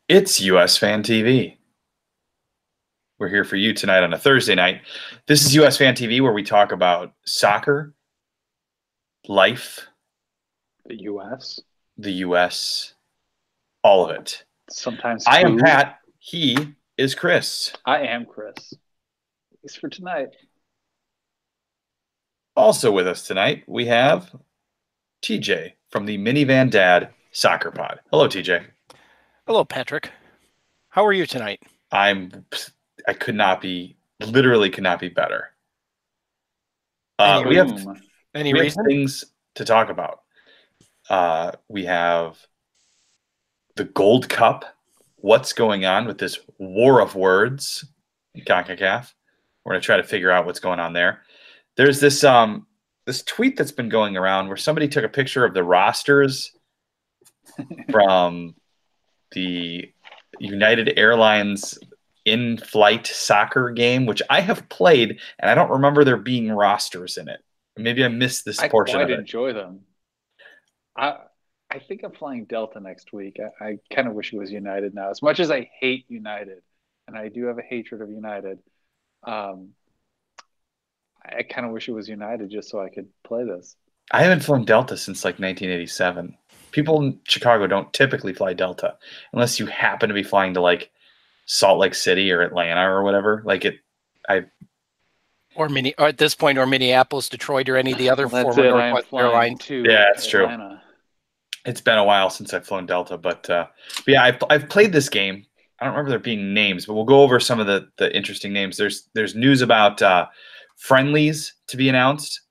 It's USfanTV. We're here for you tonight on a Thursday night. This is USfanTV, where we talk about soccer, life, The U.S. the US, all of it. Sometimes I am food. Pat. He is Chris. I am Chris. Thanks for tonight. Also with us tonight, we have TJ from the Minivan Dad Soccer Pod. Hello, TJ. Hello, Patrick. How are you tonight? I literally could not be better. Any We have reason? things to talk about. We have the Gold Cup. What's going on with this war of words in CONCACAF? We're going to try to figure out what's going on there. There's this tweet that's been going around where somebody took a picture of the rosters from the United Airlines in-flight soccer game, which I have played, and I don't remember there being rosters in it. Maybe I missed this portion of it. I enjoy them. I think I'm flying Delta next week. I kind of wish it was United now. As much as I hate United, and I do have a hatred of United, I kind of wish it was United just so I could play this. I haven't flown Delta since like 1987. People in Chicago don't typically fly Delta unless you happen to be flying to like Salt Lake City or Atlanta or whatever. Or at this point, or Minneapolis, Detroit, or any of the other former Northwest airlines. Yeah, it's true. It's been a while since I've flown Delta, but yeah, I've played this game. I don't remember there being names, but we'll go over some of the interesting names. There's news about friendlies to be announced.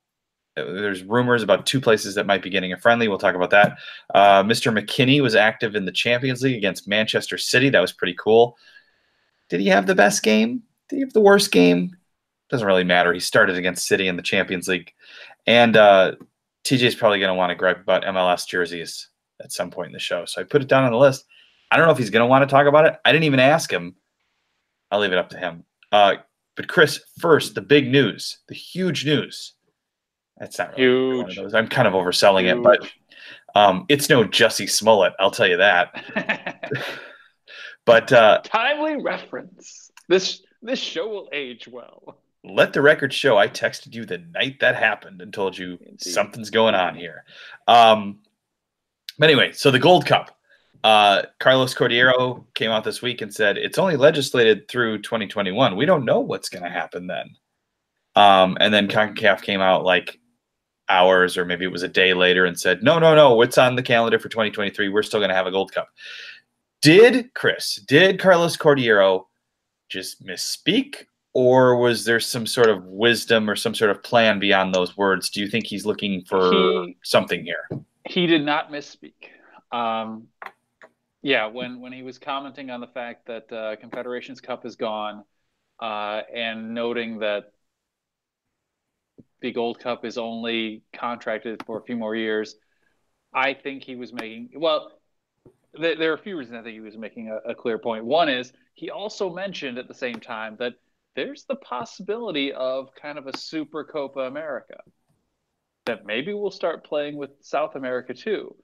There's rumors about two places that might be getting a friendly. We'll talk about that. Mr. McKinney was active in the Champions League against Manchester City. That was pretty cool. Did he have the best game? Did he have the worst game? Doesn't really matter. He started against City in the Champions League. And TJ's probably going to want to gripe about MLS jerseys at some point in the show. So I put it down on the list. I don't know if he's going to want to talk about it. I didn't even ask him. I'll leave it up to him. But Chris, first, the big news, the huge news. That's not really one of those. I'm kind of overselling it, but it's no Jussie Smollett, I'll tell you that. But timely reference. This show will age well. Let the record show I texted you the night that happened and told you something's going on here. But anyway, so the Gold Cup. Carlos Cordeiro came out this week and said it's only legislated through 2021. We don't know what's going to happen then. And then CONCACAF came out like hours or maybe it was a day later and said, no, it's on the calendar for 2023. We're still going to have a Gold Cup. Did Carlos Cordeiro just misspeak, or was there some sort of wisdom or some sort of plan beyond those words? Do you think he's looking for something here? He did not misspeak. Yeah, when he was commenting on the fact that Confederations Cup is gone and noting that the Gold Cup is only contracted for a few more years, I think he was making – well, there are a few reasons I think he was making a clear point. One is he also mentioned at the same time that there's the possibility of kind of a Super Copa America, that maybe we'll start playing with South America too.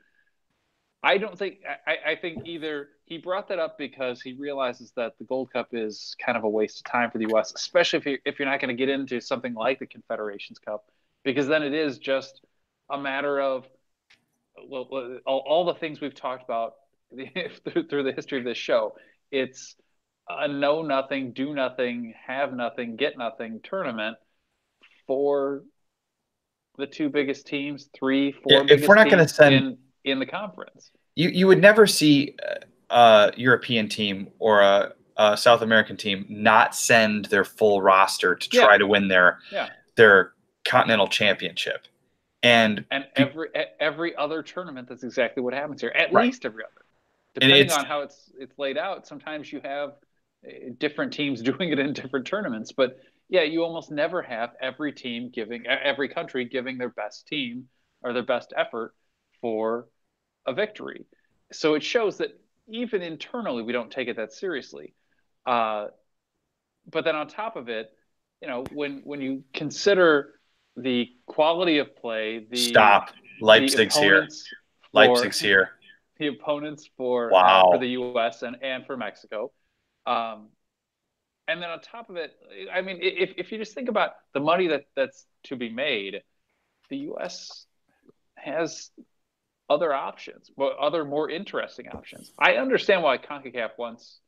I think either he brought that up because he realizes that the Gold Cup is kind of a waste of time for the U.S., especially if you're not going to get into something like the Confederations Cup, because then it is just a matter of all the things we've talked about through the history of this show. It's a know nothing, do nothing, have nothing, get nothing tournament for the two biggest teams, 3-4 biggest if we're not going to send in the conference. You would never see a European team or a South American team not send their full roster to try to win their continental championship. And every other tournament, that's exactly what happens here. At least every other. Depending on how it's laid out, sometimes you have different teams doing it in different tournaments. But yeah, you almost never have every country giving their best team or their best effort for a victory. So it shows that even internally we don't take it that seriously. But then on top of it, when you consider the quality of play, Leipzig's here. the opponents for the U.S. and for Mexico. And then on top of it, I mean, if you just think about the money that's to be made, the U.S. has other options, but other more interesting options. I understand why CONCACAF wants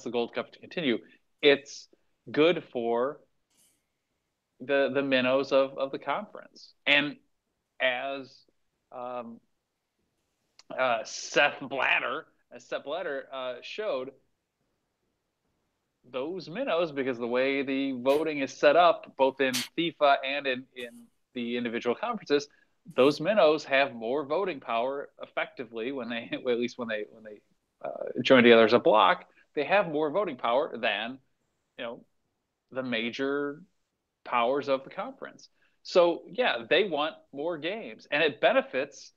the Gold Cup to continue. It's good for the minnows of the conference. And as Seth Blatter showed, those minnows, because of the way the voting is set up, both in FIFA and in the individual conferences, those minnows have more voting power effectively when they, well, at least when they join together as a block, they have more voting power than, the major powers of the conference. So yeah, they want more games, and it benefits,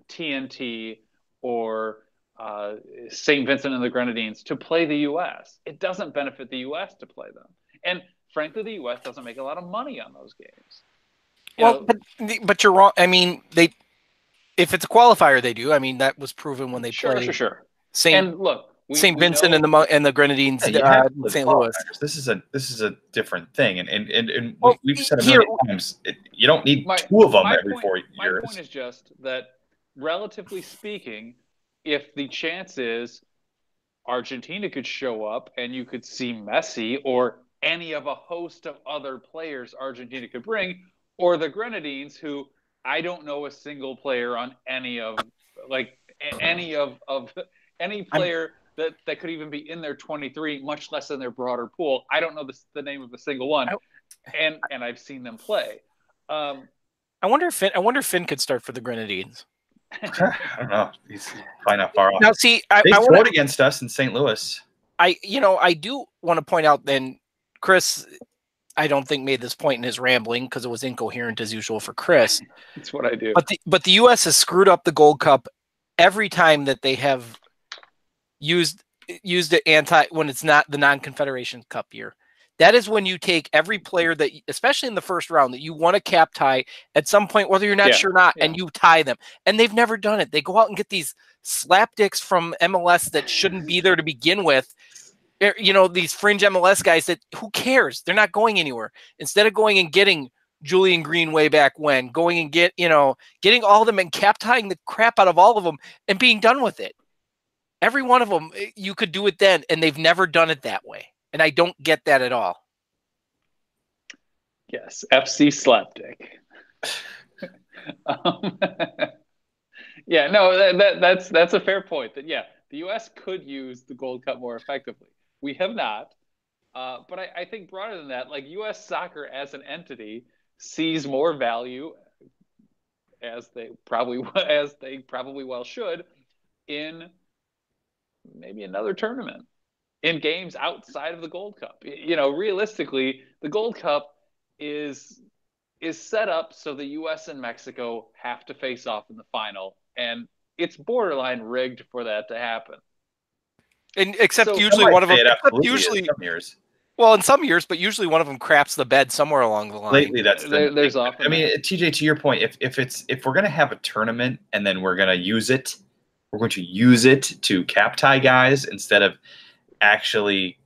TNT or St. Vincent and the Grenadines to play the U.S. It doesn't benefit the U.S. to play them. And frankly, the U.S. doesn't make a lot of money on those games. But you're wrong. I mean, if it's a qualifier, they do. I mean, that was proven when they played. Sure. St. Vincent and the Grenadines, St. Louis. This is a different thing, and we've said a million times, you don't need two of them every 4 years. My point is just that, relatively speaking, if the chance is Argentina could show up and you could see Messi or any of a host of other players Argentina could bring, or the Grenadines, who I don't know a single player on any player that could even be in their 23, much less in their broader pool. I don't know the name of a single one, and I've seen them play. I wonder if Finn could start for the Grenadines. I don't know. He's probably not far off. Now, see, they scored against us in St. Louis. I do want to point out then, Chris, I don't think made this point in his rambling because it was incoherent as usual for Chris. That's what I do. But the U.S. has screwed up the Gold Cup every time that they have used it when it's not the non-Confederation Cup year. That is when you take every player that, especially in the first round, that you want to cap tie at some point, whether you're not sure or not, and you tie them. And they've never done it. They go out and get these slapdicks from MLS that shouldn't be there to begin with. These fringe MLS guys that, who cares? They're not going anywhere. Instead of going and getting Julian Green way back when, going and getting all of them and cap tying the crap out of all of them and being done with it. Every one of them, you could do it then, and they've never done it that way. And I don't get that at all. Yes, FC Slapdick. Yeah, no, that's a fair point. That the U.S. could use the Gold Cup more effectively. We have not, but I think broader than that, like U.S. soccer as an entity sees more value, as they probably well should, in maybe another tournament, in games outside of the Gold Cup. Realistically, the Gold Cup is set up so the U.S. and Mexico have to face off in the final, and it's borderline rigged for that to happen. And except usually one of them, usually in some years. Well, in some years, but usually one of them craps the bed somewhere along the line. Lately, there's often. I mean, TJ, to your point, if we're gonna have a tournament and then we're going to use it to cap tie guys instead of actually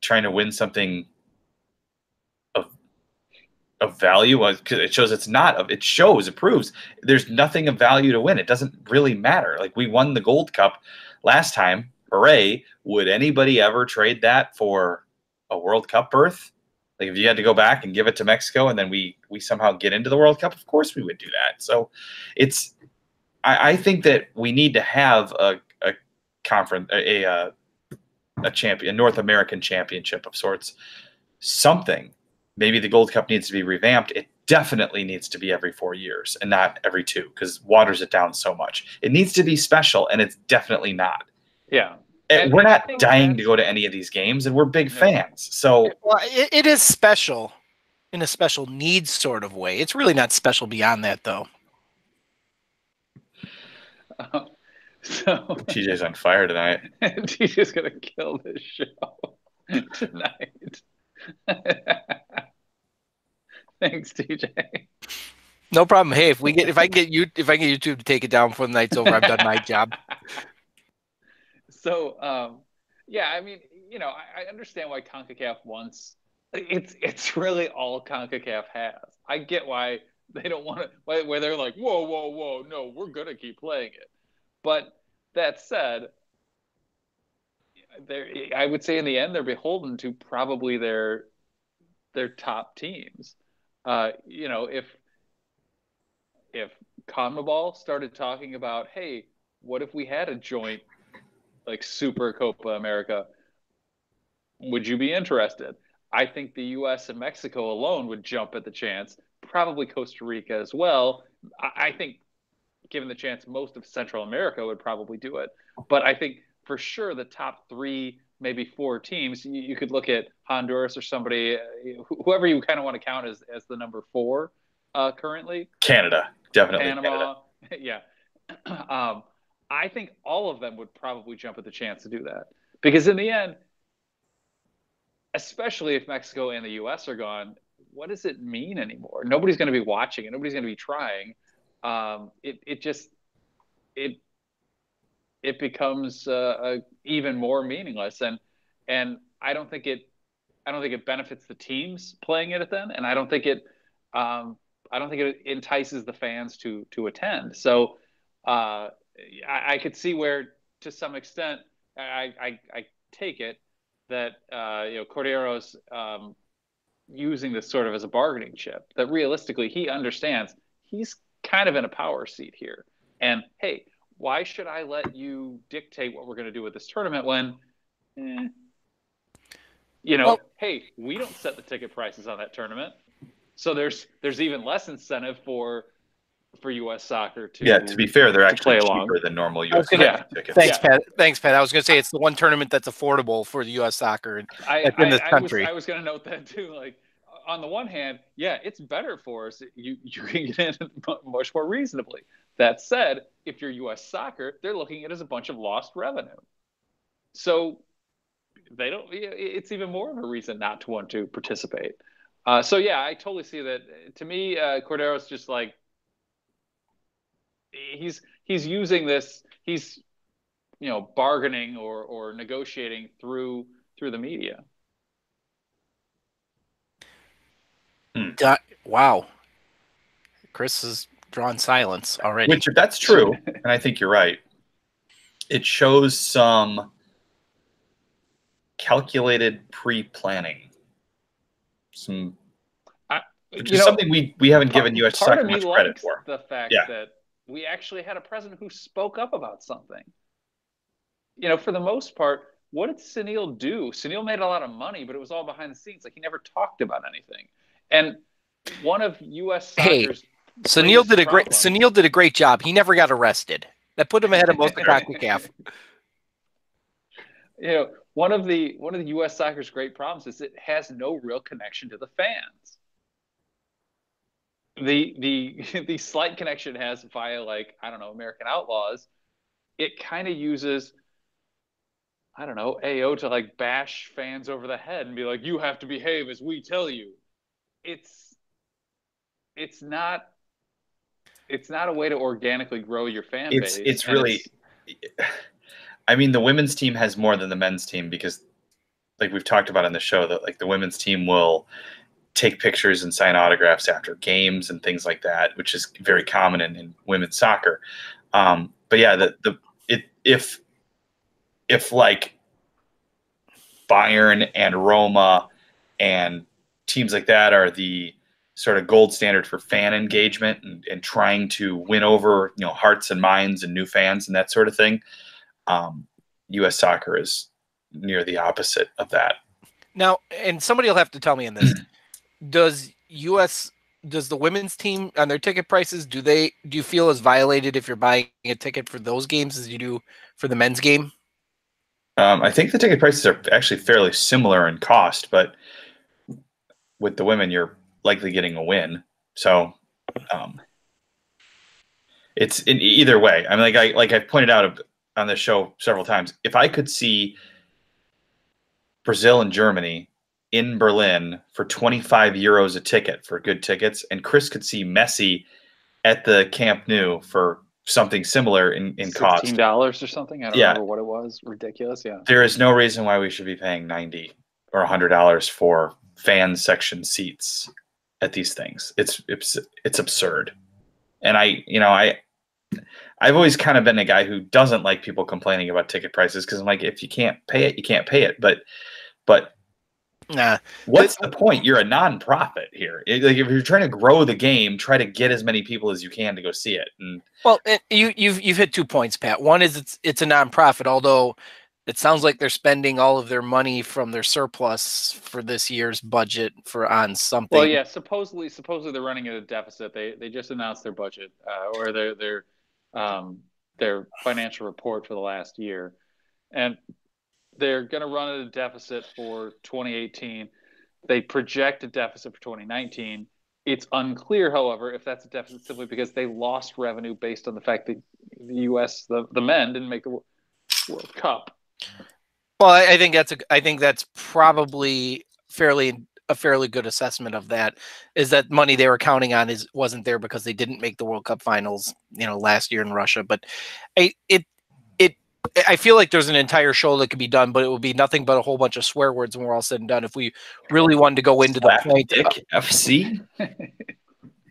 trying to win something of value, because it shows it proves there's nothing of value to win. It doesn't really matter. Like, we won the Gold Cup last time. Hooray. Would anybody ever trade that for a World Cup berth? Like, if you had to go back and give it to Mexico and then we somehow get into the World Cup, of course we would do that. So I think that we need to have a conference, a North American championship of sorts, something. Maybe the Gold Cup needs to be revamped. It definitely needs to be every 4 years and not every 2, because waters it down so much. It needs to be special, and it's definitely not. Yeah. And we're not dying to go to any of these games, and we're big fans. So it is special in a special needs sort of way. It's really not special beyond that, though. So TJ's on fire tonight. TJ's gonna kill this show tonight. Thanks, TJ. No problem. Hey, if I can get YouTube to take it down before the night's over, I've done my job. So, yeah, I mean, I understand why CONCACAF wants it's really all CONCACAF has. I get why they don't want to, why they're like, whoa, whoa, whoa, no, we're gonna keep playing it. But that said, I would say in the end they're beholden to probably their top teams. If CONMEBOL started talking about, hey, what if we had a joint like Super Copa America? Would you be interested? I think the U.S. and Mexico alone would jump at the chance. Probably Costa Rica as well. I think, given the chance, most of Central America would probably do it. But I think for sure the top three, maybe four teams, you could look at Honduras or somebody, whoever you kind of want to count as the number four currently. Canada, definitely. Panama, Canada. yeah. I think all of them would probably jump at the chance to do that. Because in the end, especially if Mexico and the U.S. are gone, what does it mean anymore? Nobody's going to be watching it. Nobody's going to be trying. It becomes even more meaningless, and I don't think it benefits the teams playing it then, and I don't think it entices the fans to attend. So I could see where, to some extent, I take it that Cordero's using this sort of as a bargaining chip. That realistically, he understands he's kind of in a power seat here. And hey, why should I let you dictate what we're going to do with this tournament when, hey, we don't set the ticket prices on that tournament. So there's even less incentive for U.S. soccer to to be fair, they're actually play cheaper along than normal U.S. tickets. Thanks, Pat. I was going to say it's the one tournament that's affordable for the U.S. soccer in this country. I was going to note that too. Like, on the one hand, yeah, it's better for us. You can get in much more reasonably. That said, if you're U.S. soccer, they're looking at it as a bunch of lost revenue. So they don't. It's even more of a reason not to want to participate. So yeah, I totally see that. To me, Cordero's just like he's using this. He's bargaining or negotiating through the media. Wow, Chris has drawn silence already. Which, if that's true, and I think you're right, it shows some calculated pre-planning. Which is something we haven't given U.S. soccer much credit for. The fact that we actually had a president who spoke up about something. For the most part, what did Sunil do? Sunil made a lot of money, but it was all behind the scenes. Like, he never talked about anything. And one of U.S. soccer's Sunil did a great job. He never got arrested. That put him ahead of most of CONCACAF. One of the U.S. soccer's great problems is it has no real connection to the fans. The slight connection it has via, like, I don't know, American Outlaws. It kind of uses, I don't know, AO to like bash fans over the head and be like, you have to behave as we tell you. It's not a way to organically grow your fan base. It's really, I mean, the women's team has more than the men's team because, like we've talked about on the show, that like the women's team will take pictures and sign autographs after games and things like that, which is very common in women's soccer. But yeah, if like Bayern and Roma and teams like that are the sort of gold standard for fan engagement and trying to win over hearts and minds and new fans and that sort of thing, U.S. soccer is near the opposite of that. Now, and somebody will have to tell me in this: does the women's team on their ticket prices, do you feel as violated if you're buying a ticket for those games as you do for the men's game? I think the ticket prices are actually fairly similar in cost, but with the women, you're likely getting a win. So it's in either way. I mean, like I've pointed out on this show several times, if I could see Brazil and Germany in Berlin for €25 a ticket for good tickets, and Chris could see Messi at the Camp Nou for something similar in cost. $16 or something. I don't remember what it was. Ridiculous. Yeah. There is no reason why we should be paying $90 or $100 for fan section seats at these things. It's absurd. And I've always kind of been a guy who doesn't like people complaining about ticket prices, because I'm like, if you can't pay it, you can't pay it. But nah, what's the point? You're a nonprofit here. Like, if you're trying to grow the game, try to get as many people as you can to go see it. And well, you've hit 2 points, Pat. One is it's a nonprofit, although it sounds like they're spending all of their money from their surplus for this year's budget on something. Well, yeah, supposedly they're running at a deficit. They just announced their budget or their financial report for the last year, and they're going to run at a deficit for 2018. They project a deficit for 2019. It's unclear, however, if that's a deficit simply because they lost revenue based on the fact that the U.S. the men didn't make the World Cup. Well, I think that's probably a fairly good assessment of that. Is that money they were counting on wasn't there because they didn't make the World Cup finals, last year in Russia. But I feel like there's an entire show that could be done, but it would be nothing but a whole bunch of swear words when we're all said and done. If we really wanted to go into the point FC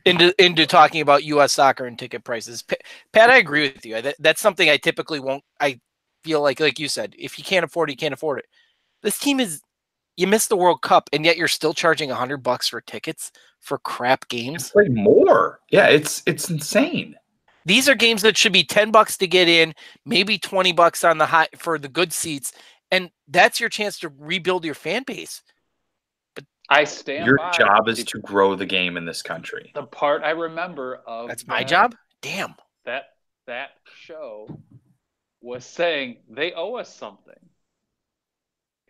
into talking about U.S. soccer and ticket prices, Pat, I agree with you. That's something I typically won't. I feel like you said, if you can't afford it, you can't afford it. This team you missed the World Cup, and yet you're still charging $100 for tickets for crap games. Play more. Yeah, it's insane. These are games that should be $10 to get in, maybe $20 on the for the good seats, and that's your chance to rebuild your fan base. But I stand. Your job is to grow the game in this country. The part I remember of that's my job. Damn. That show was saying they owe us something.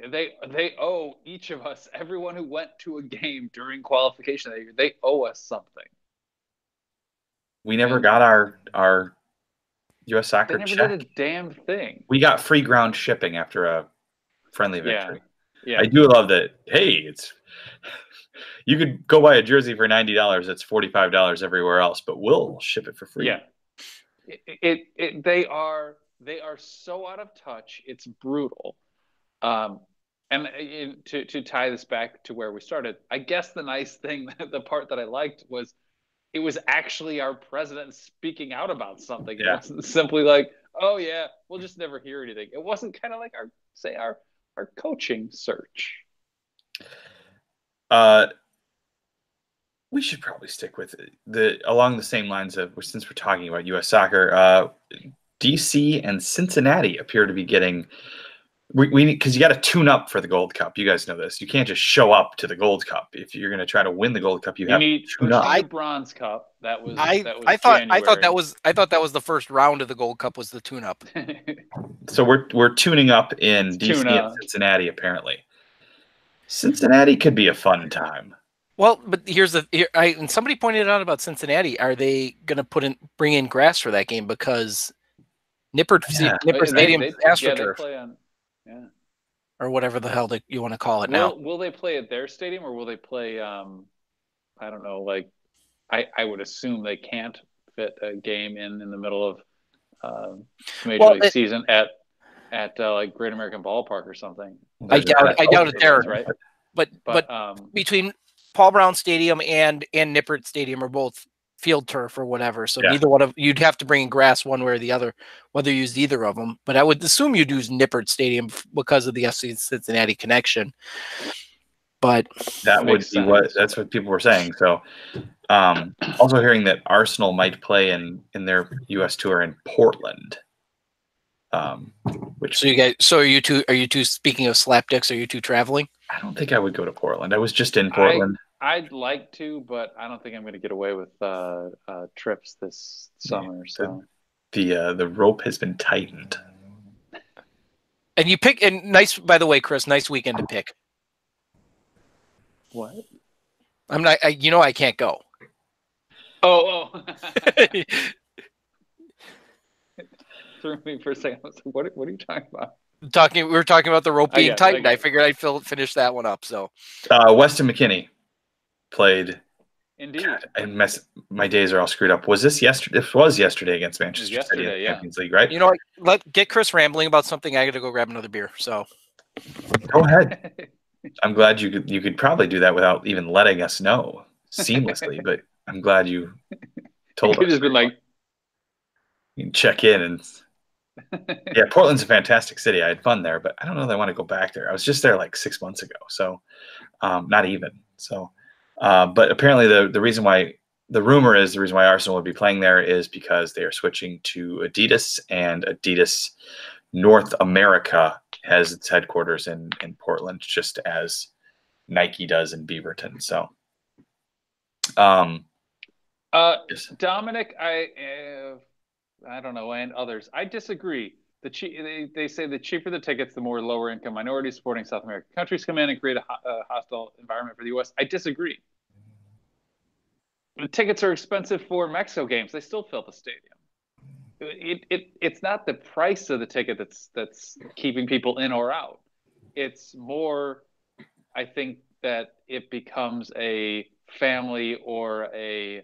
They owe each of us, everyone who went to a game during qualification that year, they owe us something. We never got our U.S. soccer check. They never did a damn thing. We got free ground shipping after a friendly victory. Yeah. I do love that. Hey, you could go buy a jersey for $90. It's $45 everywhere else, but we'll ship it for free. Yeah. They are so out of touch. It's brutal. And to tie this back to where we started, I guess the nice thing, the part that I liked was it was actually our president speaking out about something. Yeah. It wasn't simply like, oh yeah, we'll just never hear anything. It wasn't kind of like our coaching search. We should probably stick with along the same lines of, since we're talking about U.S. soccer, DC and Cincinnati appear to be getting. We need, because you got to tune up for the Gold Cup. You guys know this. You can't just show up to the Gold Cup. If you're going to try to win the Gold Cup, you have need to tune up. the Bronze Cup. That was. I thought that was the first round of the Gold Cup was the tune up. So we're tuning up in DC and Cincinnati. Apparently, Cincinnati could be a fun time. Well, but and somebody pointed out about Cincinnati. Are they going to bring in grass for that game, because Nippert Stadium is AstroTurf? Yeah. Or whatever the hell you want to call it now. Will they play at their stadium, or will they play, I don't know, like, I would assume they can't fit a game in the middle of Major League season at like Great American Ballpark or something. I doubt it there. Right? But between Paul Brown Stadium and Nippert Stadium are both field turf or whatever, so neither one of you'd have to bring in grass one way or the other, whether you used either of them. But I would assume you'd use Nippert Stadium because of the FC Cincinnati connection. But that would be that's what people were saying. So, also hearing that Arsenal might play in their U.S. tour in Portland. So are you two speaking of slapdicks? Are you two traveling? I don't think I would go to Portland. I was just in Portland. I'd like to, but I don't think I'm going to get away with trips this summer. So the rope has been tightened. And you pick, and nice, by the way, Chris, nice weekend to pick. What? I'm not. I can't go. Oh. Threw me for a second. I was like, what are you talking about? We were talking about the rope being tightened. I figured I'd finish that one up. So Weston McKennie played Indeed. My days are all screwed up. Was this yesterday? This was yesterday against Manchester City in the yeah. Champions League, right? You know, get Chris rambling about something. I got to go grab another beer. So go ahead. I'm glad you could probably do that without even letting us know seamlessly, but I'm glad you told us. Could just been like, you can check in and yeah, Portland's a fantastic city. I had fun there, but I don't know that I want to go back there. I was just there like 6 months ago, so not even. So, but apparently the reason why the rumor is the reason why Arsenal would be playing there is because they are switching to Adidas, and Adidas North America has its headquarters in Portland, just as Nike does in Beaverton. So, Dominic, I don't know, and others, I disagree. They say the cheaper the tickets, the more lower income minorities supporting South American countries come in and create a hostile environment for the U.S. I disagree. The tickets are expensive for Mexico games. They still fill the stadium. It's not the price of the ticket that's keeping people in or out. It's more, I think, that it becomes a family or a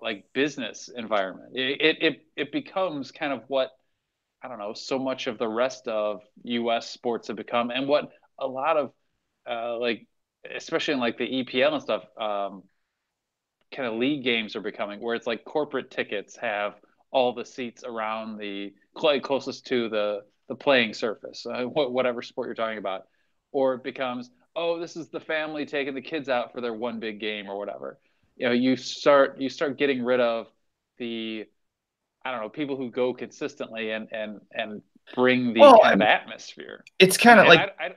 like business environment. It becomes kind of what, I don't know, so much of the rest of U.S. sports have become, and what a lot of like, especially in like the EPL and stuff, kind of league games are becoming, where it's like corporate tickets have all the seats around the closest to the playing surface, whatever sport you're talking about, or it becomes, oh, this is the family taking the kids out for their one big game or whatever. You know, you start getting rid of the, I don't know, people who go consistently and bring the kind of atmosphere. It's kind of like, I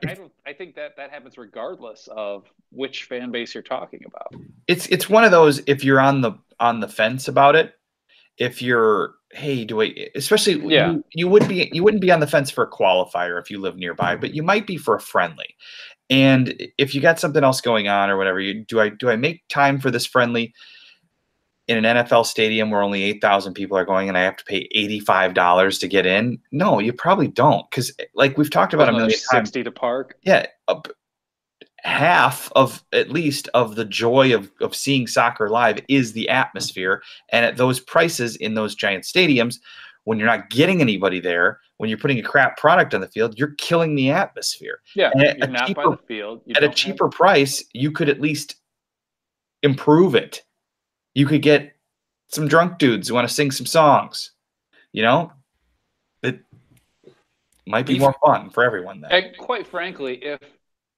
think that happens regardless of which fan base you're talking about. It's one of those, if you're on the fence about it, if you're, hey, especially you wouldn't be on the fence for a qualifier if you live nearby, but you might be for a friendly. And if you got something else going on or whatever, do I make time for this friendly in an NFL stadium where only 8,000 people are going and I have to pay $85 to get in? No, you probably don't, because like we've talked about a million times, 60 to park. Yeah, half of at least of the joy of seeing soccer live is the atmosphere. And at those prices in those giant stadiums, when you're not getting anybody there, when you're putting a crap product on the field, you're killing the atmosphere. Yeah, and you're not by the field. At a cheaper price, you could at least improve it. You could get some drunk dudes who want to sing some songs. You know, it might be more fun for everyone then. And quite frankly,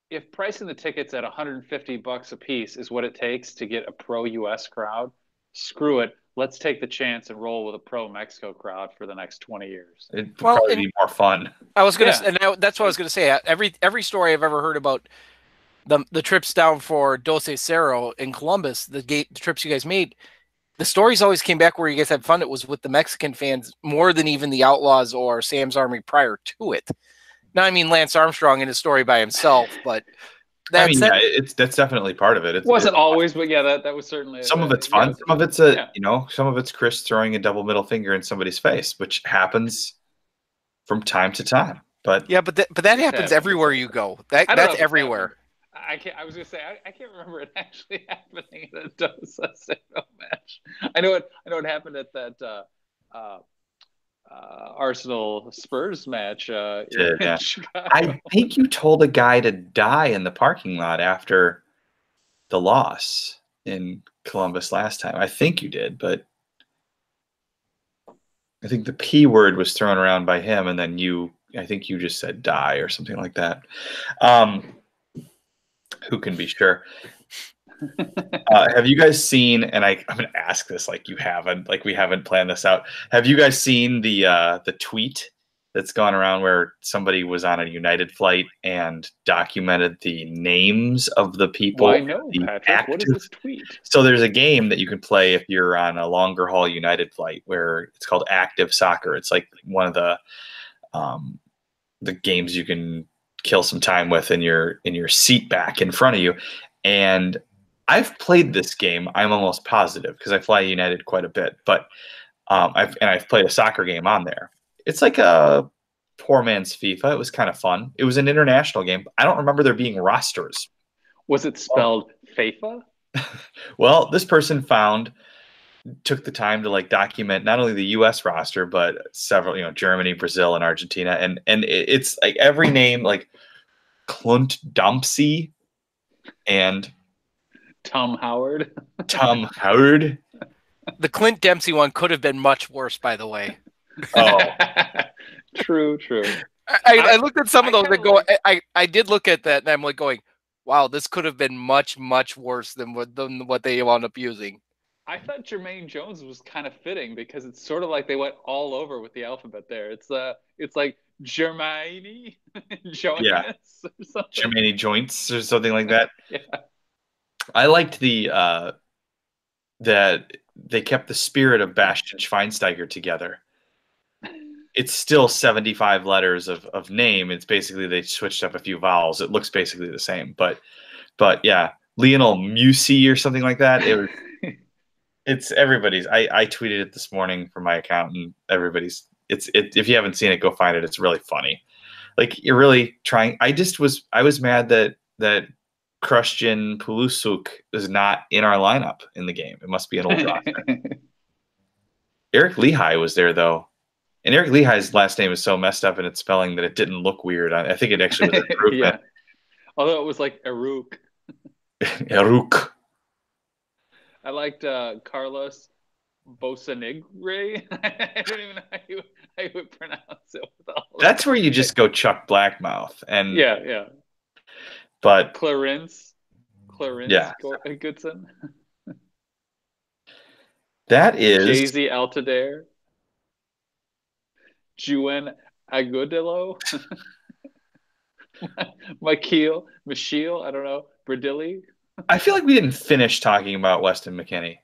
if pricing the tickets at $150 a piece is what it takes to get a pro US crowd, screw it. Let's take the chance and roll with a pro Mexico crowd for the next 20 years. It'd probably be more fun. I was gonna, and that's what I was gonna say. Every story I've ever heard about the trips down for Doce Cerro in Columbus, the trips you guys made, the stories always came back where you guys had fun. It was with the Mexican fans more than even the Outlaws or Sam's Army prior to it. Now, I mean, Lance Armstrong in his story by himself, but that's definitely part of it. It wasn't always, but yeah, that was certainly some of it's fun. Yeah, some of it's some of it's Chris throwing a double middle finger in somebody's face, which happens from time to time. But yeah, but that happens everywhere you go. That's everywhere. I was gonna say I can't remember it actually happening in a Dos Cerro match. I know it happened at that Arsenal Spurs match. In Chicago. I think you told a guy to die in the parking lot after the loss in Columbus last time. I think you did, but I think the P word was thrown around by him, and then I think you just said die or something like that. Who can be sure? Have you guys seen, and I'm going to ask this like you haven't, like we haven't planned this out. Have you guys seen the tweet that's gone around where somebody was on a United flight and documented the names of the people? Well, I know, Patrick. What is this tweet? So there's a game that you can play if you're on a longer haul United flight where it's called Active Soccer. It's like one of the games you can kill some time with in your seat back in front of you. And I've played this game, I'm almost positive, because I fly United quite a bit, but I've played a soccer game on there. It's like a poor man's FIFA. It was kind of fun. It was an international game. I don't remember there being rosters. Was it spelled FIFA? Well, this person took the time to like document not only the U.S. roster but several, Germany, Brazil, and Argentina, and it's like every name like Klunt Dumpsey and Tom Howard. Tom Howard. The Clint Dempsey one could have been much worse, by the way. Oh, True. I looked at some of those and go. Like... I did look at that, and I'm like going, "Wow, this could have been much worse than what they wound up using." I thought Jermaine Jones was kind of fitting because it's sort of like they went all over with the alphabet there. It's like Germany, join us or something. Germany joints or something like that. Yeah. I liked that they kept the spirit of Bastian Schweinsteiger together. It's still 75 letters of name. It's basically they switched up a few vowels. It looks basically the same, but yeah, Lionel Messi or something like that. It's everybody's. I tweeted it this morning from my account, and everybody's. If you haven't seen it, go find it. It's really funny. Like you're really trying. I was mad that Christian Pulisic is not in our lineup in the game. It must be an old roster. Eric Lehigh was there though. And Eric Lehigh's last name is so messed up in its spelling that it didn't look weird. I think it actually was an improvement. Yeah. Although it was like Eruk. Eruk. I liked Carlos Bosanigre. I don't even know how you would pronounce it. That's where you just go Chuck Blackmouth. And yeah. But Clarence yeah. Goodson. That is Jay-Z Altadare. Juan Agudelo. Michiel, I don't know. Bradilli. I feel like we didn't finish talking about Weston McKennie.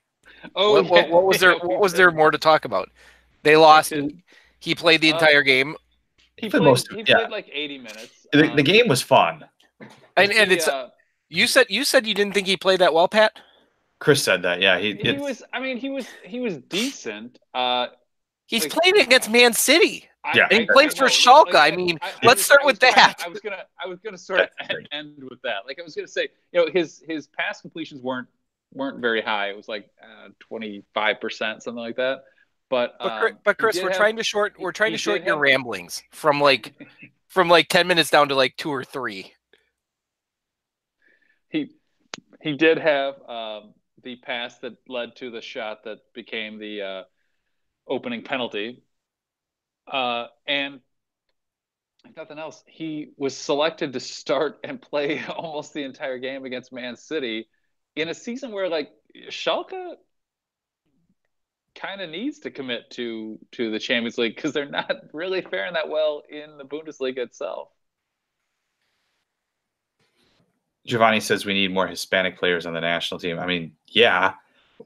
Oh, what was there? What was there more to talk about? They lost. He played the entire game. He played like 80 minutes. The game was fun. And it's you said you didn't think he played that well, Pat? Chris said that. Yeah, he was. I mean, he was decent. He's playing against Man City. Yeah, and he plays for Schalke. I mean, let's start with that. I was gonna sort of end with that. Like I was gonna say, his pass completions weren't very high. It was like 25%, something like that. But Chris, we're trying to short your ramblings from like 10 minutes down to like 2 or 3. He did have the pass that led to the shot that became the opening penalty. And if nothing else, he was selected to start and play almost the entire game against Man City in a season where like Schalke kind of needs to commit to the Champions League because they're not really faring that well in the Bundesliga itself. Giovanni says we need more Hispanic players on the national team. I mean, yeah,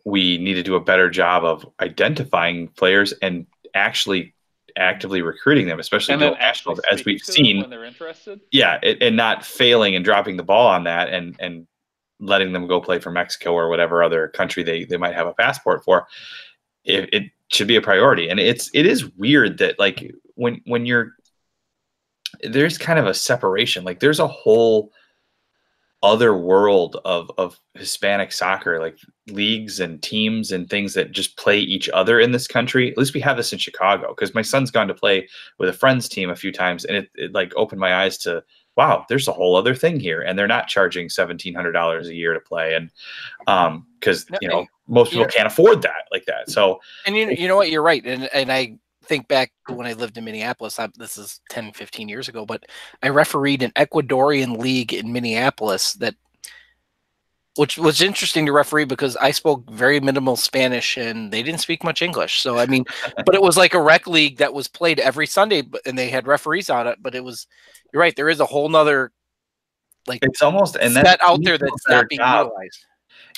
we need to do a better job of identifying players and actually actively recruiting them, especially dual nationals, as we've seen when they're interested. Yeah, and not failing and dropping the ball on that and letting them go play for Mexico or whatever other country they might have a passport for. It should be a priority, and it is weird that like when there's kind of a separation, like there's a whole other world of Hispanic soccer, like leagues and teams and things that just play each other in this country. At least we have this in Chicago, because my son's gone to play with a friend's team a few times, and it like opened my eyes to, wow, there's a whole other thing here, and they're not charging $1,700 a year to play, and because most people can't afford that like that. So, and you know what, you're right, and I think back to when I lived in Minneapolis. This is 10, 15 years ago, but I refereed an Ecuadorian league in Minneapolis which was interesting to referee because I spoke very minimal Spanish and they didn't speak much English. So, I mean, but it was like a rec league that was played every Sunday, and they had referees on it, but it was, you're right, there is a whole nother, like, it's almost, and that out there that's not being utilized.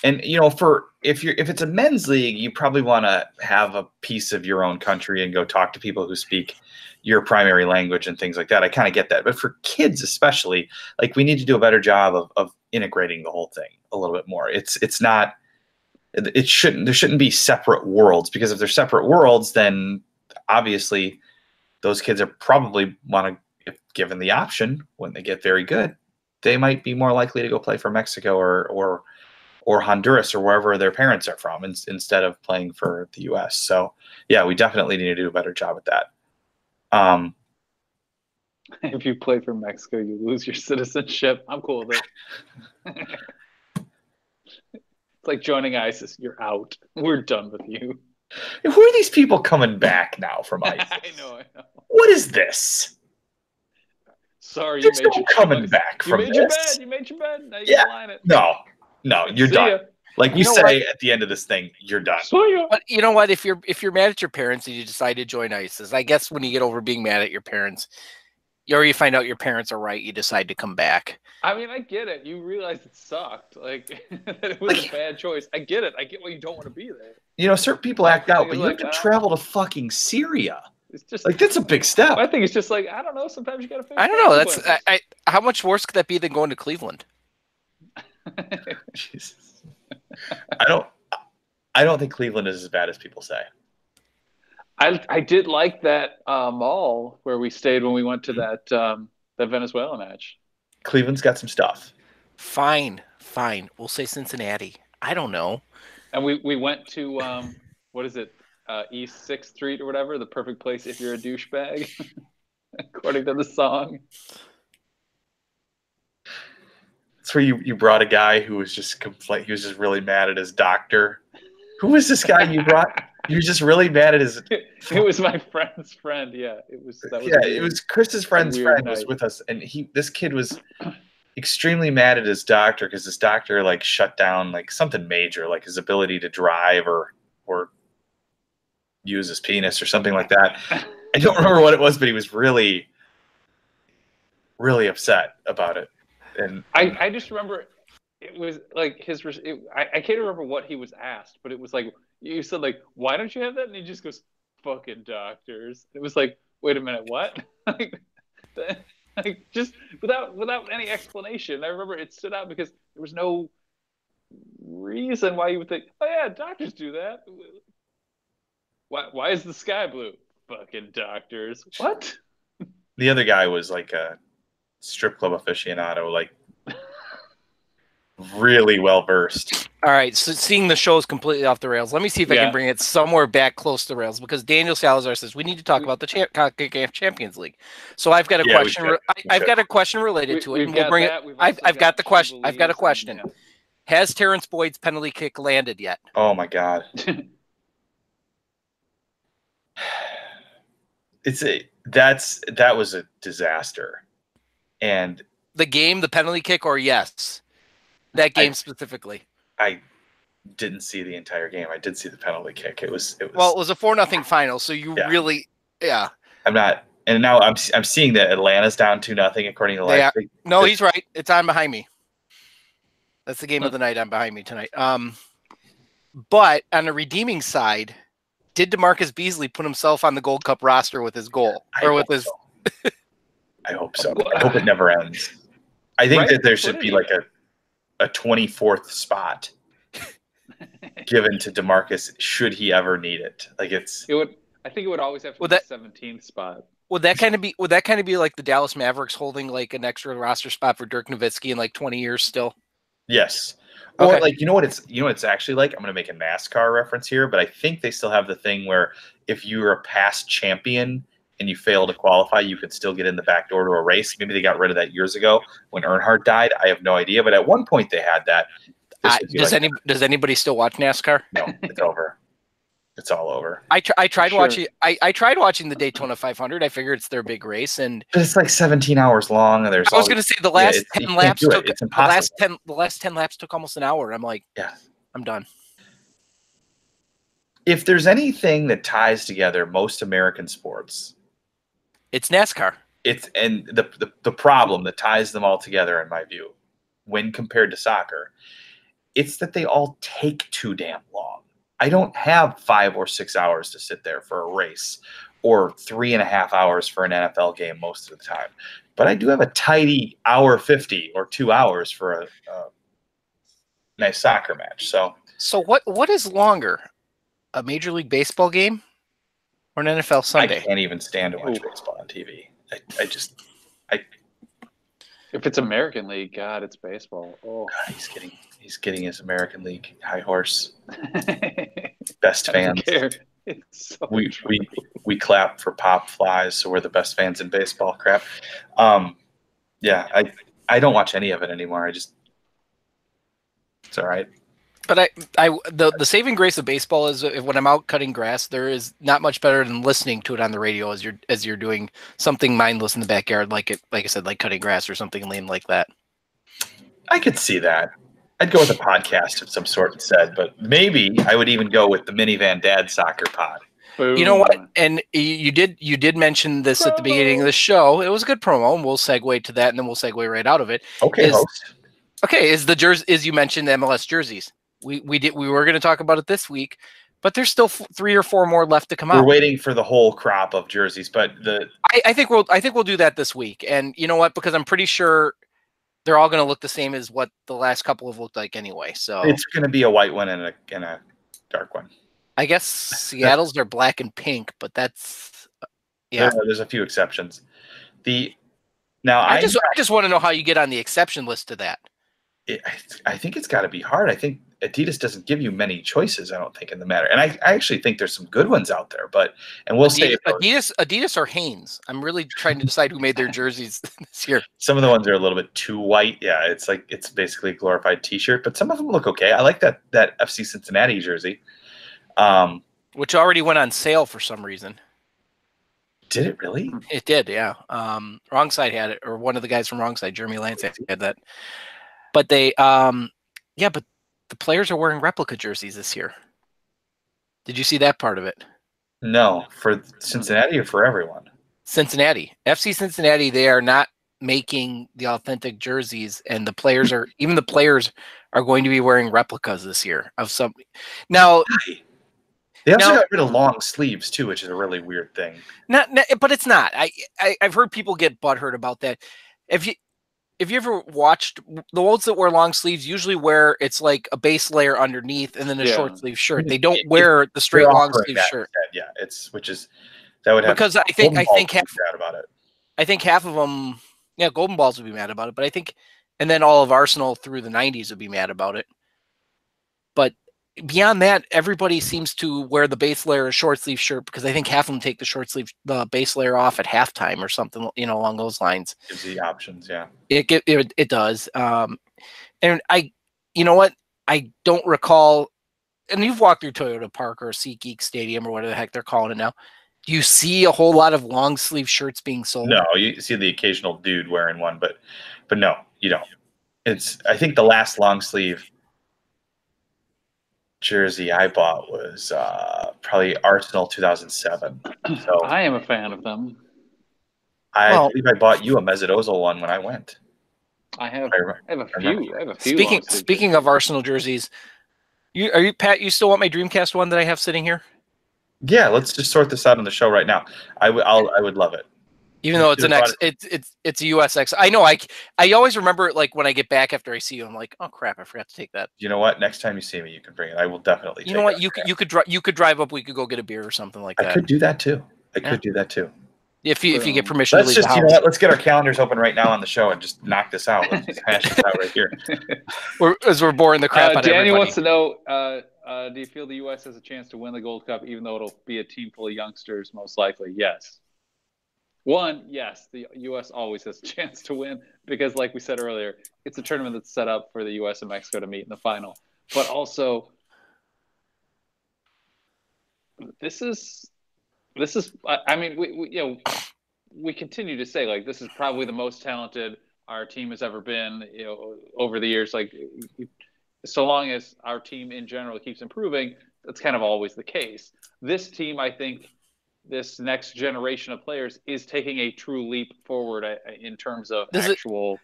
And if it's a men's league, you probably want to have a piece of your own country and go talk to people who speak your primary language and things like that. I kind of get that. But for kids especially, like, we need to do a better job of integrating the whole thing a little bit more. There shouldn't be separate worlds, because if they're separate worlds, then obviously those kids are probably if given the option when they get very good, they might be more likely to go play for Mexico or or Honduras or wherever their parents are from instead of playing for the U.S. So yeah, we definitely need to do a better job at that. If you play for Mexico, you lose your citizenship. I'm cool with it. It's like joining ISIS. You're out. We're done with you. Who are these people coming back now from ISIS? I know. What is this? Sorry, There's you made no your coming choice. back You from made your this. bed. You made your bed. Now you Yeah. gotta line it. No, you're See done. ya. Like you say at the end of this thing, you're done. See ya. But you know what? If you're mad at your parents and you decide to join ISIS, I guess when you get over being mad at your parents, or you find out your parents are right, you decide to come back. I mean, I get it. You realize it sucked. Like, that it was a bad choice. I get it. I get why you don't want to be there. You know, certain people act out, but you like, have to travel to fucking Syria. It's just like, that's a big step. I think it's just like, I don't know. Sometimes you got to face I don't know. That's how much worse could that be than going to Cleveland? Jesus. I don't think Cleveland is as bad as people say. I did like that mall where we stayed when we went to that Venezuela match. Cleveland's got some stuff. Fine. We'll say Cincinnati. I don't know. And we went to what is it? East 6th Street or whatever, the perfect place if you're a douchebag, according to the song. It's where you brought a guy who was just he was just really mad at his doctor. Who was this guy you brought? You were just really mad at his. It was my friend's friend. Yeah, it was. It was Chris's friend's friend was with us, and this kid was extremely mad at his doctor because his doctor like shut down like something major, like his ability to drive or use his penis or something like that. I don't remember what it was, but he was really, really upset about it. And I just remember it was like I can't remember what he was asked, but it was like you said like, why don't you have that? And he just goes, fucking doctors. It was like, wait a minute, what? like just without any explanation. I remember it stood out because there was no reason why you would think, oh yeah, doctors do that. Why is the sky blue? Fucking doctors. What? The other guy was like a strip club aficionado, like really well versed. All right, so seeing the show is completely off the rails. Let me see if I can bring it somewhere back close to the rails because Daniel Salazar says we need to talk about the Champions League. So I've got a question. I've got a question related to it, and we'll bring it. I've got the question. I've got a question. Has Terrence Boyd's penalty kick landed yet? Oh my God. That was a disaster. And the game, the penalty kick, or yes, that game specifically. I didn't see the entire game. I did see the penalty kick. It was a 4-0 final. So you really, I'm not, and now I'm seeing that Atlanta's down 2-0 according to Life. No, he's right. It's on behind me. That's the game of the night on behind me tonight. But on the redeeming side, did DeMarcus Beasley put himself on the Gold Cup roster with his goal I hope so. I hope it never ends. I think that there should be like a 24th spot given to DeMarcus should he ever need it. Like I think it would always have to be the 17th spot. Would that kind of be like the Dallas Mavericks holding like an extra roster spot for Dirk Nowitzki in like 20 years still? Yes. Or like you know what it's actually like? I'm going to make a NASCAR reference here, but I think they still have the thing where if you're a past champion and you fail to qualify, you could still get in the back door to a race. Maybe they got rid of that years ago when Earnhardt died. I have no idea, but at one point they had that. Does anybody still watch NASCAR? No, it's over. It's all over. I tried watching. I tried watching the Daytona 500. I figured it's their big race, and it's like 17 hours long. And I was going to say the last 10 laps took the last 10 laps took almost an hour. I'm like, I'm done. If there's anything that ties together most American sports, it's NASCAR. And the problem that ties them all together, in my view, when compared to soccer, it's that they all take too damn long. I don't have 5 or 6 hours to sit there for a race or 3.5 hours for an NFL game most of the time. But I do have a tidy hour 50 or 2 hours for a nice soccer match. So what is longer, a Major League Baseball game or an NFL Sunday? I can't even stand to watch baseball on TV. If it's American League, God, it's baseball. Oh, God, He's getting his American League high horse. Best fans. It's so we clap for pop flies, so we're the best fans in baseball. Crap. Yeah, I don't watch any of it anymore. It's all right. But the saving grace of baseball is when I'm out cutting grass, there is not much better than listening to it on the radio as you're doing something mindless in the backyard, like I said, like cutting grass or something lame like that. I could see that. I'd go with a podcast of some sort instead, but maybe I would even go with the Minivan Dad Soccer Pod. Boom. You know what? And you did mention this at the beginning of the show. It was a good promo, and we'll segue to that, and then we'll segue right out of it. Okay, host. Okay, is you mentioned the MLS jerseys. We were going to talk about it this week, but there's still 3 or 4 more left to come out. We're waiting for the whole crop of jerseys, but I think we'll do that this week. And you know what? Because I'm pretty sure they're all going to look the same as what the last couple have looked like anyway. So it's going to be a white one and a dark one. I guess Seattle's are black and pink, but that's There's a few exceptions. I just want to know how you get on the exception list to that. I think it's got to be hard. I think Adidas doesn't give you many choices, I don't think, in the matter. And I actually think there's some good ones out there, and we'll say Adidas or Hanes. I'm really trying to decide who made their jerseys this year. Some of the ones are a little bit too white. Yeah, it's basically a glorified T-shirt, but some of them look okay. I like that FC Cincinnati jersey. Which already went on sale for some reason. Did it really? It did, yeah. Wrong Side had it, or one of the guys from Wrong Side, Jeremy Lance, had that. But but the players are wearing replica jerseys this year. Did you see that part of it? No, for Cincinnati or for everyone? Cincinnati. FC Cincinnati, they are not making the authentic jerseys, and the players are going to be wearing replicas this year of some. Now, they also got rid of long sleeves too, which is a really weird thing. But it's not. I've heard people get butthurt about that. If you ever watched the ones that wear long sleeves, usually wear it's like a base layer underneath and then a short sleeve shirt. They don't wear the straight long sleeve shirt. Yeah, that would have because I think half about it. I think half of them, Golden Balls would be mad about it, but I think, and then all of Arsenal through the 90s would be mad about it. But beyond that, everybody seems to wear the base layer of short sleeve shirt because I think half of them take the base layer off at halftime or something, along those lines. Gives the options, yeah. It does. And you know what? I don't recall, and you've walked through Toyota Park or SeatGeek Stadium or whatever the heck they're calling it now. Do you see a whole lot of long sleeve shirts being sold? No, you see the occasional dude wearing one, but no, you don't. I think the last long sleeve jersey I bought was probably Arsenal 2007. So I am a fan of them. I believe I bought you a Mesut Ozil one when I went. I have a few. Speaking of Arsenal jerseys, Pat? You still want my Dreamcast one that I have sitting here? Yeah, let's just sort this out on the show right now. I would love it. Even though it's it's a USX. I know. I always remember it like when I get back after I see you. I'm like, oh crap, I forgot to take that. You know what? Next time you see me, you can bring it. I will definitely. You know what? You could drive up. We could go get a beer or something like that. I could do that too. If you get permission. Let's just let's get our calendars open right now on the show and just knock this out. Let's just hash this out right here. We're boring the crap out of everybody. Daniel wants to know. Do you feel the U.S. has a chance to win the Gold Cup, even though it'll be a team full of youngsters, most likely? Yes. Yes, the U.S. always has a chance to win because, like we said earlier, it's a tournament that's set up for the U.S. and Mexico to meet in the final. But also, this is. I mean, we continue to say like this is probably the most talented our team has ever been. Over the years, like so long as our team in general keeps improving, that's kind of always the case. This team, I think. This next generation of players is taking a true leap forward in terms of actual,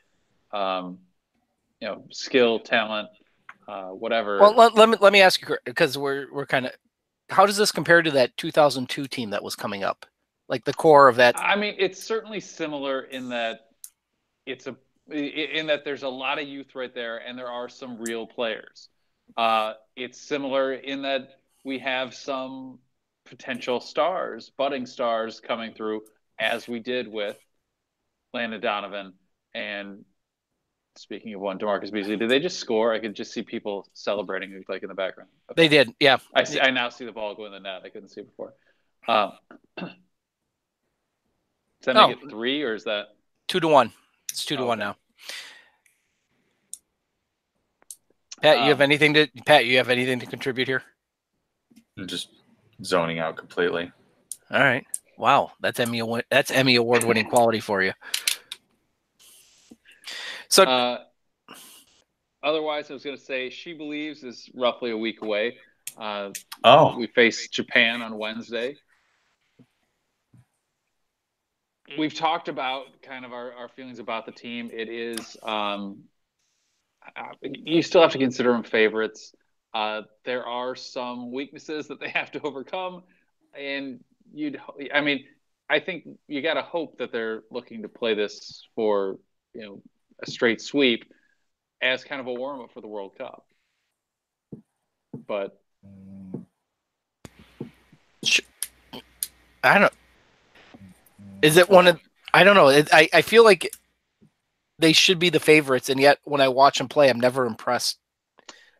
skill, talent, whatever. Well, let me ask you, because we're kind of, how does this compare to that 2002 team that was coming up? Like the core of that. I mean, it's certainly similar in that there's a lot of youth right there, and there are some real players. It's similar in that we have some potential stars, budding stars coming through, as we did with Landon Donovan and Speaking of one, DeMarcus Beasley, did they just score? I could just see people celebrating like in the background. They did, yeah. I now see the ball go in the net. I couldn't see it before. Does that make it 3 or is that 2-1? It's 2-1 now. Pat, you have anything to contribute here? I'm just zoning out completely. All right. Wow, that's Emmy award winning quality for you. So otherwise, I was going to say She Believes is roughly a week away. We face Japan on Wednesday. We've talked about kind of our feelings about the team. It is you still have to consider them favorites. There are some weaknesses that they have to overcome, and I think you got to hope that they're looking to play this for a straight sweep as kind of a warm up for the World Cup. But I don't. Is it one of? I don't know. I feel like they should be the favorites, and yet when I watch them play, I'm never impressed.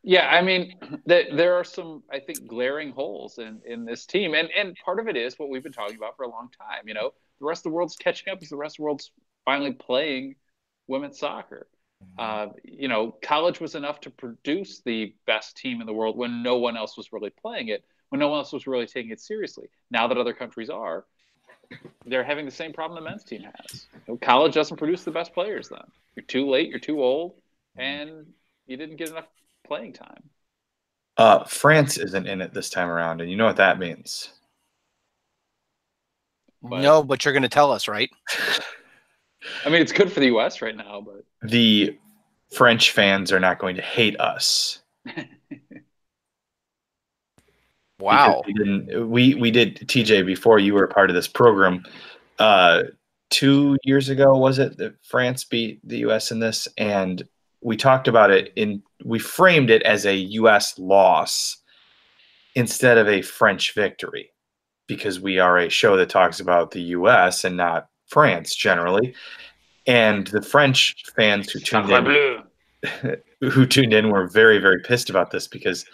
Yeah, I mean, there are some, I think, glaring holes in this team, and part of it is what we've been talking about for a long time. The rest of the world's catching up as the rest of the world's finally playing women's soccer. College was enough to produce the best team in the world when no one else was really playing it, when no one else was really taking it seriously. Now that other countries are, they're having the same problem the men's team has. College doesn't produce the best players then. You're too late, you're too old, and you didn't get enough playing time. France isn't in it this time around, and you know what that means. No, but you're going to tell us, right? I mean, it's good for the U.S. right now, but the French fans are not going to hate us. Wow. We did, TJ, before you were a part of this program, 2 years ago, was it, that France beat the U.S. in this? And we talked about it we framed it as a U.S. loss instead of a French victory, because we are a show that talks about the U.S. and not France generally. And the French fans who tuned in were very, very pissed about this because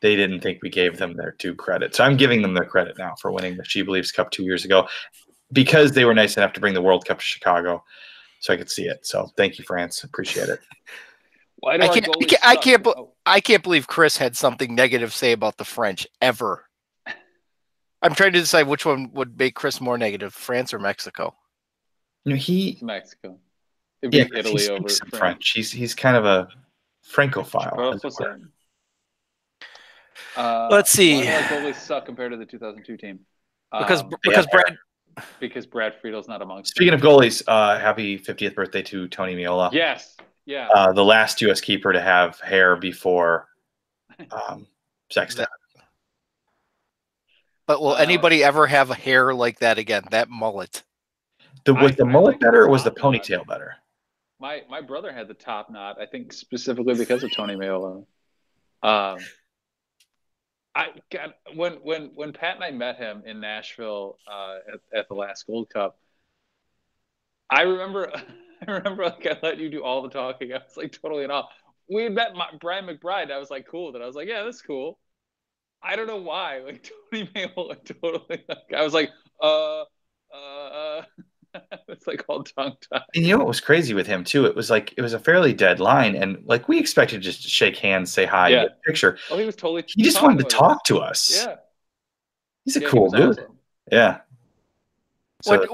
they didn't think we gave them their due credit. So I'm giving them their credit now for winning the She Believes Cup 2 years ago, because they were nice enough to bring the World Cup to Chicago so I could see it. So thank you, France. Appreciate it. I can't believe Chris had something negative to say about the French ever. I'm trying to decide which one would make Chris more negative, France or Mexico. Mexico. It'd be Italy over French. He's kind of a Francophile. Let's see. Why do our goalies suck compared to the 2002 team? Because Brad Friedel's not amongst them. Speaking of goalies, happy 50th birthday to Tony Miola. Yes. Yeah. The last U.S. keeper to have hair before Sexton. But will anybody ever have a hair like that again? That mullet. Was the mullet better or was the ponytail better? My brother had the top knot, I think specifically because of Tony Miola. When Pat and I met him in Nashville at the last Gold Cup, I remember like I let you do all the talking. I was like totally in awe. We had met Brian McBride. I was like cool. And I was like, yeah, that's cool. I don't know why. Like Tony Miola totally. I was like, it's like all tongue-tied. And you know what was crazy with him too? It was a fairly dead line, and like we expected just to shake hands, say hi, get a picture. Oh, he was totally. He just wanted to talk to us. Yeah, he's a cool dude. Awesome. Yeah. So,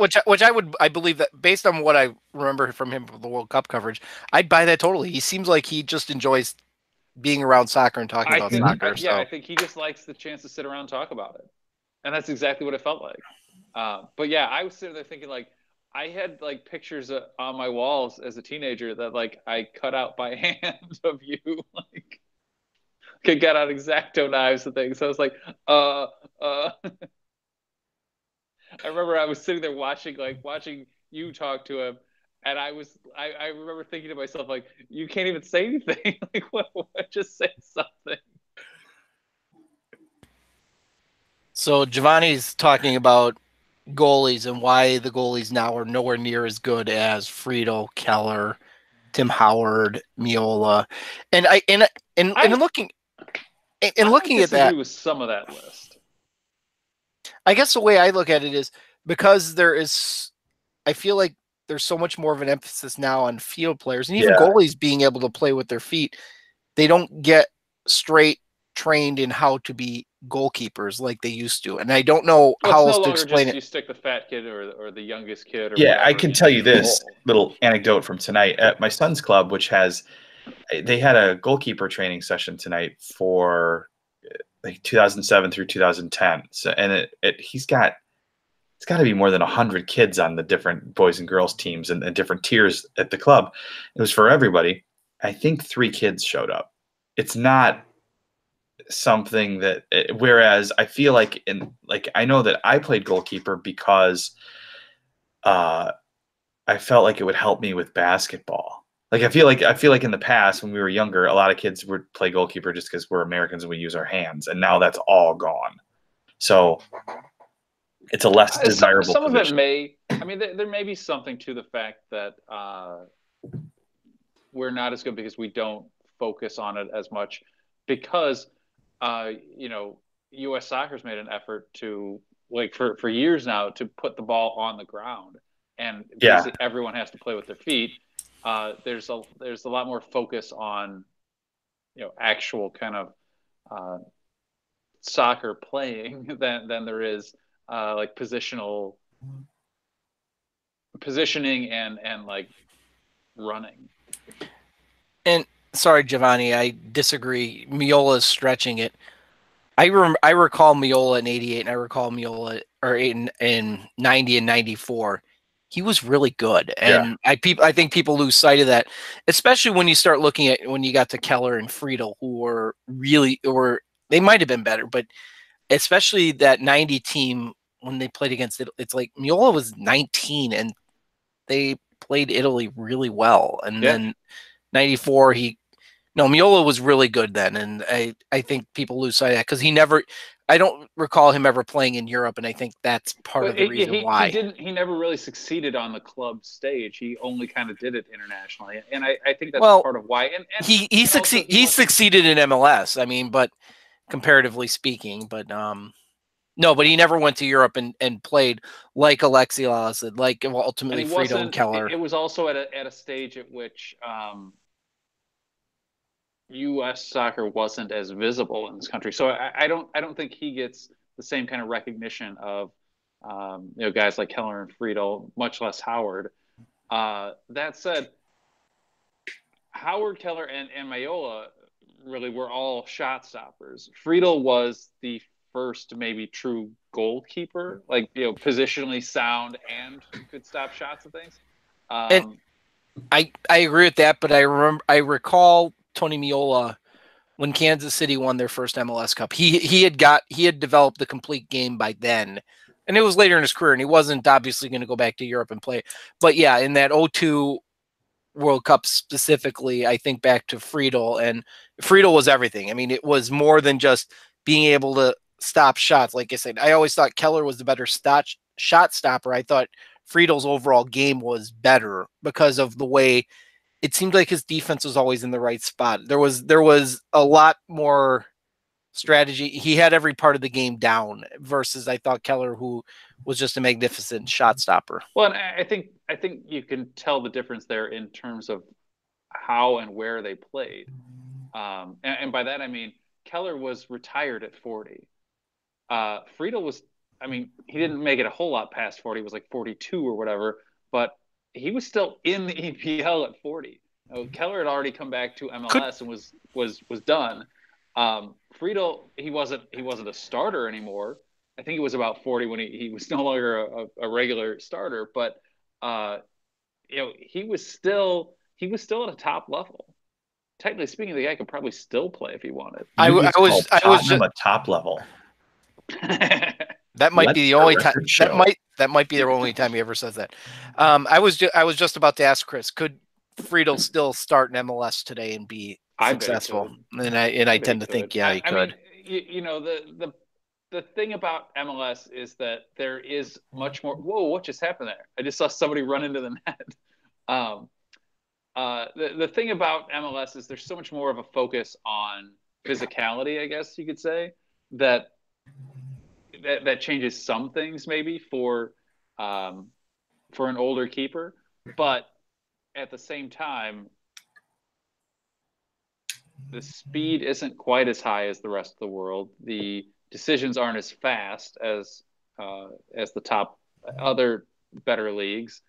I believe that based on what I remember from him from the World Cup coverage, I'd buy that totally. He seems like he just enjoys being around soccer and talking about soccer. Yeah, I think he just likes the chance to sit around and talk about it, and that's exactly what it felt like. But yeah, I was sitting there thinking like. I had like pictures on my walls as a teenager that like I cut out by hand of you, like could get out X-Acto knives and things. So I was like, I remember I was sitting there watching you talk to him, and I remember thinking to myself like, you can't even say anything. Like what? Just say something. So Giovanni's talking about goalies and why the goalies now are nowhere near as good as Friedel, Keller, Tim Howard, Miola, and looking at that, with some of that list. I guess the way I look at it is because I feel like there's so much more of an emphasis now on field players and even goalies being able to play with their feet. They don't get straight trained in how to be goalkeepers like they used to, and I don't know how else to explain it. You stick the fat kid or the youngest kid. Or yeah, I can tell you this little anecdote from tonight at my son's club, which they had a goalkeeper training session tonight for like 2007 through 2010. So, and it's got to be more than 100 kids on the different boys and girls teams and different tiers at the club. It was for everybody. I think 3 kids showed up. It's not something that, whereas I feel like I know that I played goalkeeper because I felt like it would help me with basketball. Like I feel like in the past when we were younger, a lot of kids would play goalkeeper just because we're Americans and we use our hands, and now that's all gone. So it's a less desirable some position. Of it may. I mean, there may be something to the fact that we're not as good because we don't focus on it as much because U.S. Soccer's made an effort to, like, for years now, to put the ball on the ground, and basically everyone has to play with their feet. There's a lot more focus on, actual kind of soccer playing than there is like positioning and like running. And sorry, Giovanni, I disagree. Miola is stretching it. I recall Miola in '88, and I recall Miola in '90 and '94. He was really good, and I think people lose sight of that, especially when you start looking at when you got to Keller and Friedel, who were they might have been better, but especially that '90 team when they played against it, it's like Miola was 19 and they played Italy really well, and then '94 Miola was really good then, and I think people lose sight of that because I don't recall him ever playing in Europe, and I think that's part of the reason why. He never really succeeded on the club stage. He only kind of did it internationally, and I think that's part of why. And he succeeded in MLS. I mean, but comparatively speaking, but no, but he never went to Europe and played like Alexi Lalas said, like ultimately Friedel and Keller. It was also at a stage at which U.S. soccer wasn't as visible in this country, so I don't think he gets the same kind of recognition of guys like Keller and Friedel, much less Howard. That said, Howard, Keller, and Maiola really were all shot stoppers. Friedel was the first maybe true goalkeeper, like positionally sound and could stop shots and things. And I agree with that, but I recall Tony Miola when Kansas City won their first MLS Cup. He had developed the complete game by then, and it was later in his career, and he wasn't obviously going to go back to Europe and play. But yeah, in that '02 World Cup specifically, I think back to Friedel, and Friedel was everything. I mean, it was more than just being able to stop shots. Like I said, I always thought Keller was the better shot stopper. I thought Friedel's overall game was better because of the way it seemed like his defense was always in the right spot. There was a lot more strategy. He had every part of the game down versus I thought Keller, who was just a magnificent shot stopper. Well, and I think you can tell the difference there in terms of how and where they played. And by that, I mean, Keller was retired at 40. Friedel was, I mean, he didn't make it a whole lot past 40. He was like 42 or whatever, but he was still in the EPL at 40. Keller had already come back to MLS and was done. Friedel, he wasn't a starter anymore. I think he was about 40 when he was no longer a regular starter, but he was still at a top level. Technically speaking, the guy could probably still play if he wanted. I was just a top level. That might be the only time. That might be the only time he ever says that. I was just about to ask Chris, could Friedel still start in MLS today and be successful? And I tend to think, he could. I mean, the thing about MLS is that there is much more. Whoa, what just happened there? I just saw somebody run into the net. The thing about MLS is there's so much more of a focus on physicality, I guess you could say, that changes some things maybe for an older keeper, but at the same time, the speed isn't quite as high as the rest of the world. The decisions aren't as fast as the top other better leagues.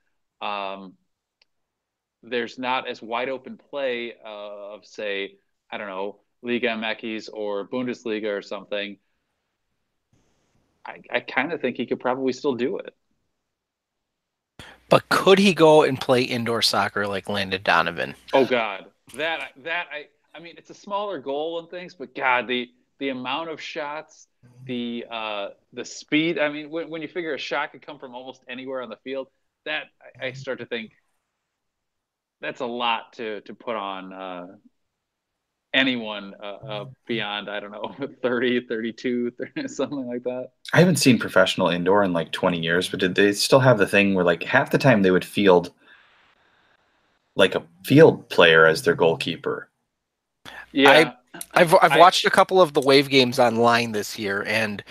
There's not as wide open play of, say, I don't know, Liga MX or Bundesliga or something. I kind of think he could probably still do it. But could he go and play indoor soccer like Landon Donovan? Oh God, I mean, it's a smaller goal and things, but God, the amount of shots, the speed. I mean, when you figure a shot could come from almost anywhere on the field, that I start to think that's a lot to put on anyone beyond, I don't know, 30, 32, 30, something like that. I haven't seen professional indoor in like 20 years, but did they still have the thing where like half the time they would field like a field player as their goalkeeper? Yeah. I've watched a couple of the Wave games online this year, and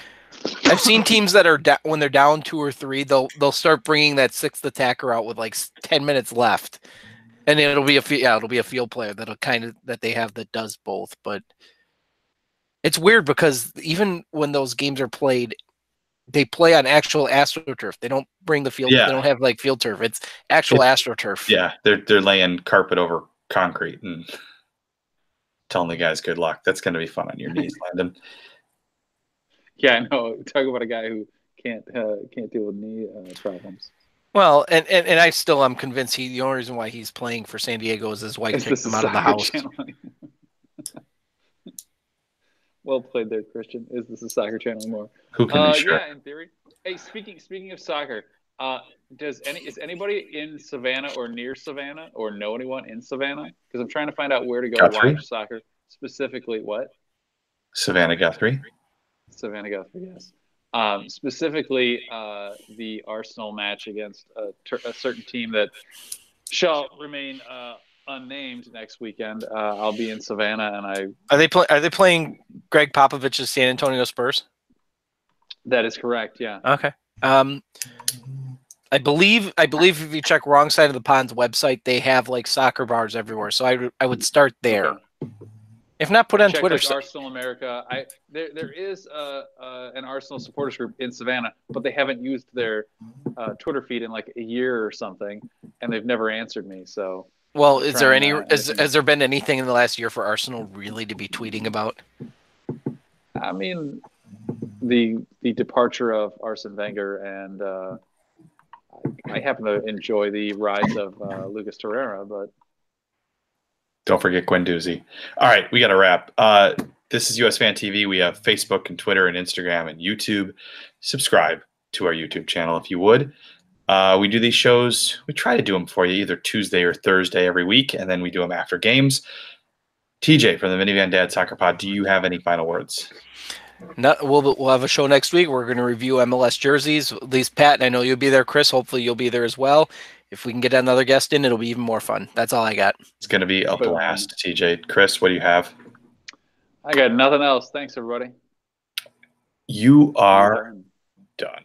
I've seen teams that are when they're down 2 or 3, they'll start bringing that 6th attacker out with like 10 minutes left. And it'll be a field player that they have that does both. But it's weird because even when those games are played, they play on actual AstroTurf. They don't bring the field. Yeah. They don't have like field turf. It's actual AstroTurf. Yeah, they're laying carpet over concrete and telling the guys good luck. That's going to be fun on your knees, Landon. Yeah, I know. Talk about a guy who can't deal with knee problems. Well, and I still am convinced the only reason why he's playing for San Diego is his wife kicked him out of the house. Well played there, Christian. Is this a soccer channel more? Who can be sure? Yeah, in theory. Hey, speaking of soccer, is anybody in Savannah or near Savannah or know anyone in Savannah? Because I'm trying to find out where to go Guthrie? watch soccer. Specifically, what? Savannah Guthrie. Savannah Guthrie, yes. Specifically, the Arsenal match against a certain team that shall remain unnamed next weekend. I'll be in Savannah, and Are they playing Greg Popovich's San Antonio Spurs? That is correct. Yeah. Okay. I believe if you check Wrong Side of the Pond's website, they have like soccer bars everywhere. So I would start there. Okay. If not, put on Check Twitter. Like Arsenal America. There is an Arsenal supporters group in Savannah, but they haven't used their Twitter feed in like a year or something, and they've never answered me. So, well, has there been anything in the last year for Arsenal really to be tweeting about? I mean, the departure of Arsene Wenger, and I happen to enjoy the rise of Lucas Torreira, but. Don't forget Guendouzi. All right, we got to wrap. This is USFanTV. We have Facebook and Twitter and Instagram and YouTube. Subscribe to our YouTube channel if you would. We do these shows. We try to do them for you either Tuesday or Thursday every week, and then we do them after games. TJ from the Minivan Dad Soccer Pod, do you have any final words? No, we'll have a show next week. We're going to review MLS jerseys. At least Pat, and I know you'll be there. Chris, hopefully you'll be there as well. If we can get another guest in, it'll be even more fun. That's all I got. It's going to be a blast, TJ. Chris, what do you have? I got nothing else. Thanks, everybody. You are done.